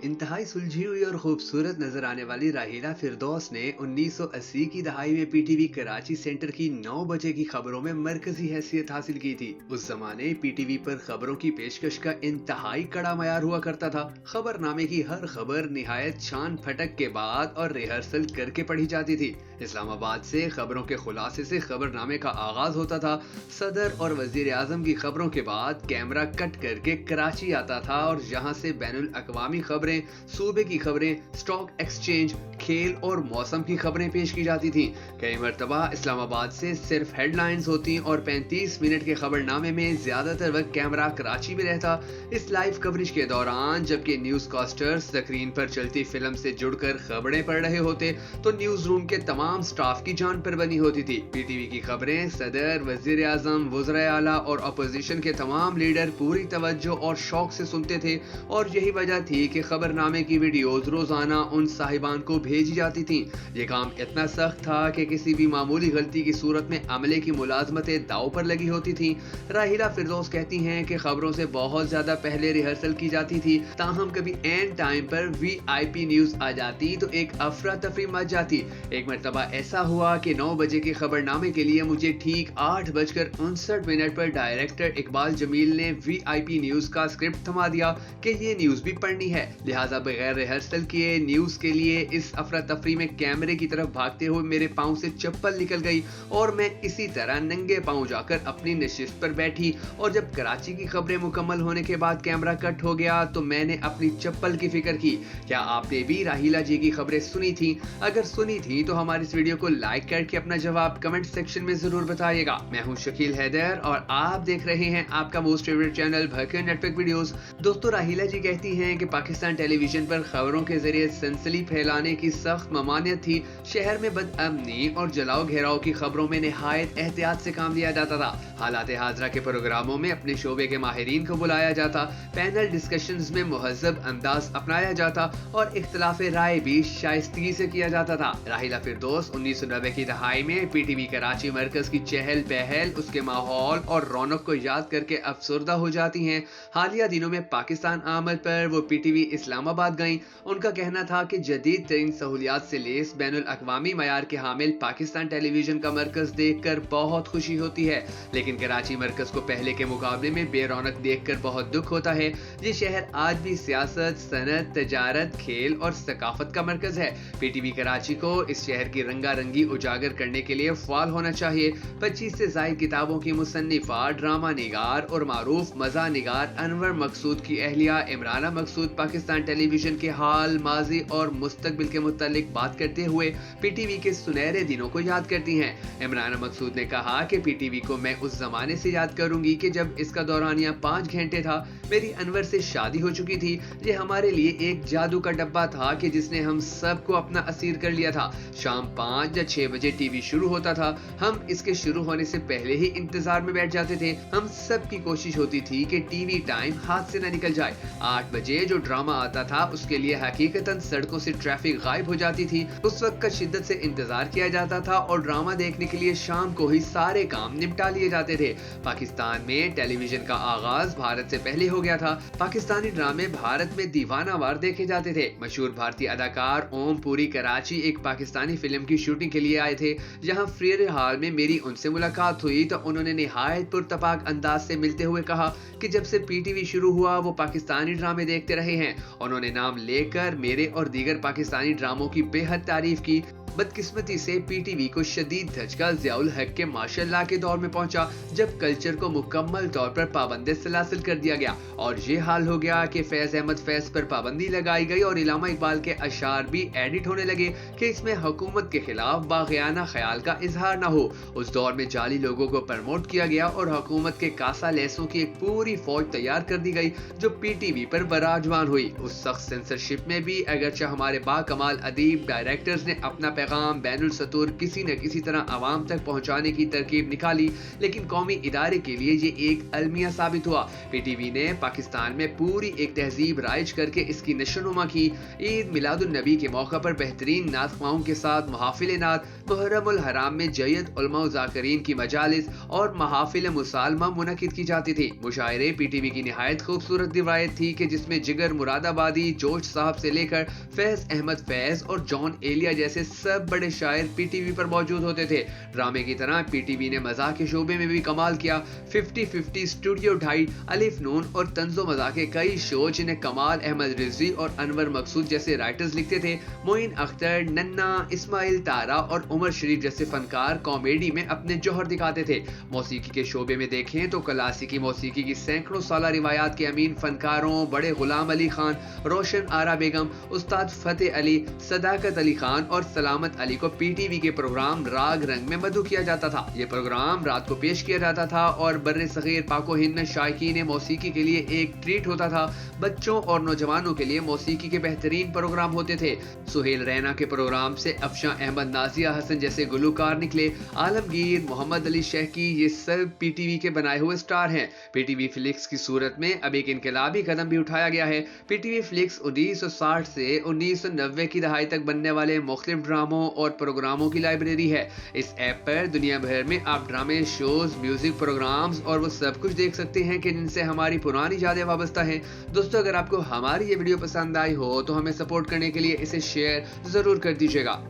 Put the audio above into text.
इंतहाई सुलझी हुई और खूबसूरत नजर आने वाली राहीला फिरदौस ने 1980 की दहाई में पीटीवी कराची सेंटर की 9 बजे की खबरों में मरकजी हैसियत हासिल की थी। उस जमाने पीटीवी पर खबरों की पेशकश का इंतहाई कड़ा मयार हुआ करता था। खबरनामे की हर खबर निहायत छान फटक के बाद और रिहर्सल करके पढ़ी जाती थी। इस्लामाबाद से खबरों के खुलासे से खबरनामे का आगाज होता था। सदर और वजीर आजम की खबरों के बाद कैमरा कट करके कराची आता था और जहां से बैनुल अक़वामी खबरें, सूबे की खबरें, स्टॉक एक्सचेंज, खेल और मौसम की खबरें पेश की जाती थीं। कई मरतबा इस्लामाबाद से सिर्फ हेडलाइंस होती और 35 मिनट के खबरनामे में ज्यादातर वक्त कैमरा कराची में रहता। इस लाइव कवरेज के दौरान जबकि न्यूज कास्टर्स स्क्रीन पर चलती फिल्म से जुड़कर खबरें पढ़ रहे होते तो न्यूज रूम के तमाम स्टाफ की जान पर बनी होती थी। पीटीवी की खबरें सदर, वजीर आजम, वज़राए आला और अपोजिशन के तमाम लीडर पूरी तवज्जो और शौक से सुनते थे और यही वजह थी कि खबरनामे की वीडियोस रोजाना उन साहिबान को भेजी जाती थीं। ये काम इतना सख्त था कि किसी भी मामूली गलती की सूरत में अमले की मुलाजमतें दाव पर लगी होती थीं। राहीला फिरदौस कहती हैं कि खबरों से बहुत ज्यादा पहले रिहर्सल की जाती थी, ताहम कभी एंड टाइम पर वीआईपी न्यूज आ जाती तो एक अफरा तफरी मच जाती। एक मरतबा ऐसा हुआ कि 9 बजे के खबरनामे के लिए मुझे ठीक 8:59 पर डायरेक्टर इकबाल जमील ने वीआईपी न्यूज का स्क्रिप्ट थमा दिया कि ये न्यूज भी पढ़नी है। लिहाजा बगैर रिहर्सल किए न्यूज के लिए इस अफरा तफरी में कैमरे की तरफ भागते हुए मेरे पांव से चप्पल निकल गई और मैं इसी तरह नंगे पांव जाकर अपनी नशिस्त पर बैठी और जब कराची की खबरें मुकम्मल होने के बाद कैमरा कट हो गया तो मैंने अपनी चप्पल की फिक्र की। क्या आपने भी राहीला जी की खबरें सुनी थी? अगर सुनी थी तो हमारे इस वीडियो को लाइक करके अपना जवाब कमेंट सेक्शन में जरूर बताइएगा। मैं हूं शकील हैदर और आप देख रहे हैं आपका मोस्ट फेवरेट चैनल भरकर नेटवर्क वीडियोस। दोस्तों, राहीला जी कहती हैं कि पाकिस्तान टेलीविजन पर खबरों के जरिए सनसनी फैलाने की सख्त ममानियत थी। शहर में बदअमनी और जलाओ घेराव की खबरों में निहायत एहतियात से काम लिया जाता था। हालात हाजरा के प्रोग्रामों में अपने शोबे के माहिरीन को बुलाया जाता, पैनल डिस्कशंस में मुहज़्ज़ब अंदाज अपनाया जाता और इख्तिलाफ राय भी शाइस्तगी से किया जाता था। राहीला फिरदौस 1990 की दहाई में पीटीवी कराची मरकज की चहल पहल, उसके माहौल और रौनक को याद करके अफसरदा हो जाती हैं। हालिया दिनों में पाकिस्तान आमद पर वो पीटीवी इस्लामाबाद गईं। उनका कहना था कि जदीद तरीन सहूलियात से लेस बैनुल अक़वामी मयार के हामिल पाकिस्तान टेलीविजन का मरकज देखकर बहुत खुशी होती है, लेकिन कराची मरकज को पहले के मुकाबले में बेरौनक देखकर बहुत दुख होता है। ये शहर आज भी सियासत, सनत, तजारत, खेल और सकाफत का मरकज है। पीटीवी कराची को इस शहर की रंगारंगी उजागर करने के लिए फाल होना चाहिए। 25 से ज़ायद किताबों की मुसन्निफा, ड्रामा निगार और मारूफ मज़ा निगार अनवर मकसूद की अहलिया इमराना मकसूद पाकिस्तान टेलीविजन के हाल, माजी और मुस्तकबिल के मुतालिक बात करते हुए पीटीवी के सुनहरे दिनों को याद करती हैं। इमराना मकसूद ने कहा कि पीटीवी को मैं उस जमाने से याद करूंगी कि जब इसका दौरानिया 5 घंटे था। मेरी अनवर से शादी हो चुकी थी। ये हमारे लिए एक जादू का डब्बा था कि जिसने हम सबको अपना असीर कर लिया था। शाम 5 या 6 बजे टीवी शुरू होता था। हम इसके शुरू होने से पहले ही इंतजार में बैठ जाते थे। हम सब की कोशिश होती थी कि टीवी टाइम हाथ से न निकल जाए। 8 बजे जो ड्रामा आता था उसके लिए हकीकतन सड़कों से ट्रैफिक गायब हो जाती थी। उस वक्त का शिद्दत से इंतजार किया जाता था और ड्रामा देखने के लिए शाम को ही सारे काम निपटा लिए जाते थे। पाकिस्तान में टेलीविजन का आगाज भारत से पहले हो गया था। पाकिस्तानी ड्रामे भारत में दीवानावार देखे जाते थे। मशहूर भारतीय अदाकार ओम पुरी कराची एक पाकिस्तानी फिल्म की शूटिंग के लिए आए थे। जहां फ्रीयर हाल में मेरी उनसे मुलाकात हुई तो उन्होंने निहायत पुरतपाक अंदाज से मिलते हुए कहा कि जब से पीटीवी शुरू हुआ वो पाकिस्तानी ड्रामे देखते रहे हैं। उन्होंने नाम लेकर मेरे और दीगर पाकिस्तानी ड्रामों की बेहद तारीफ की। बदकिस्मती से पीटीवी को शदीद धचका ज़ियाउल हक के मार्शल लॉ के दौर में पहुंचा, जब कल्चर को मुकम्मल तौर पर पाबंदी सलासिल कर दिया गया और ये हाल हो गया कि फैज अहमद फैज पर पाबंदी लगाई गई और इलामा इकबाल के अशार भी एडिट होने लगे कि इसमें हुकूमत के खिलाफ बाग़ियाना ख्याल का इजहार न हो। उस दौर में जाली लोगों को प्रमोट किया गया और हुकूमत के कासा लेसों की एक पूरी फौज तैयार कर दी गई जो पीटीवी पर बराजमान हुई। उस सख्त सेंसरशिप में भी अगरचे हमारे बाकमाल अदीब डायरेक्टर्स ने अपना पैगाम बैनुल सतूर किसी न किसी तरह आवाम तक पहुंचाने की तरकीब निकाली, लेकिन कौमी इदारे के लिए ये एक अलमिया साबित हुआ। पीटीवी ने पाकिस्तान में पूरी एक तहजीब राइज करके इसकी नशोनुमा की। ईद मिलादुन नबी के मौका पर बेहतरीन नात ख्वाहों के साथ महाफिल नात, मुहर्रमुल हराम में जयद उलमा ज़ाकिरीन की मजालिस और महाफिल मुसालमा मुनक़िद की जाती थी। मुशायरे पीटीवी की निहायत खूबसूरत रिवायत थी कि जिसमें जिगर मुरादाबादी, जोश साहब से लेकर फैज अहमद फैज और जॉन एलिया जैसे सब बड़े शायर पीटीवी पर मौजूद होते थे। ड्रामे की तरह पीटीवी ने मजाक के शोबे में भी कमाल किया। 50-50, स्टूडियो ढाई, अलिफ नून और तंजो मजाक के कई शो जिन्हें कमाल अहमद रिजवी और अनवर मकसूद जैसे राइटर्स लिखते थे। मोइन अख्तर, नन्ना, इस्माइल तारा और उमर शरीफ जैसे फनकार कॉमेडी में अपने जौहर दिखाते थे। मौसीकी के शोबे में देखें तो क्लासिकी मौसीकी की सैकड़ों साल रिवायात के अमीन फनकारों बड़े गुलाम अली खान, रोशन आरा बेगम, उस्ताद फतेह अली, सदाकत अली खान और सलामत अली को पीटीवी के प्रोग्राम राग रंग में मदऊ किया जाता था। ये प्रोग्राम रात को पेश किया जाता था और बर्रे सगीर पाको हिंद में शायकीन मौसीकी के लिए एक ट्रीट होता था। बच्चों और नौजवानों के लिए मौसीकी के बेहतरीन प्रोग्राम होते थे। सुहेल रैना के प्रोग्राम से अफशा अहमद, नाजिया हसन जैसे गुलकार निकले। आलमगीर, मोहम्मद अली शेखी, ये सब पीटीवी के बनाए हुए स्टार हैं। पीटीवी फ्लिक्स की सूरत में अब एक इनकलाबी कदम भी उठाया गया है। पीटीवी फ्लिक्स 1960 से 1990 की दहाई तक बनने वाले मुख्तलिफ ड्रामों और प्रोग्रामों की लाइब्रेरी है। इस ऐप पर दुनिया भर में आप ड्रामे, शोज, म्यूजिक प्रोग्राम्स और वो सब कुछ देख सकते हैं कि जिनसे हमारी पुरानी यादें वाबस्ता हैं। दोस्तों, अगर आपको हमारी ये वीडियो पसंद आई हो तो हमें सपोर्ट करने के लिए इसे शेयर जरूर कर दीजिएगा।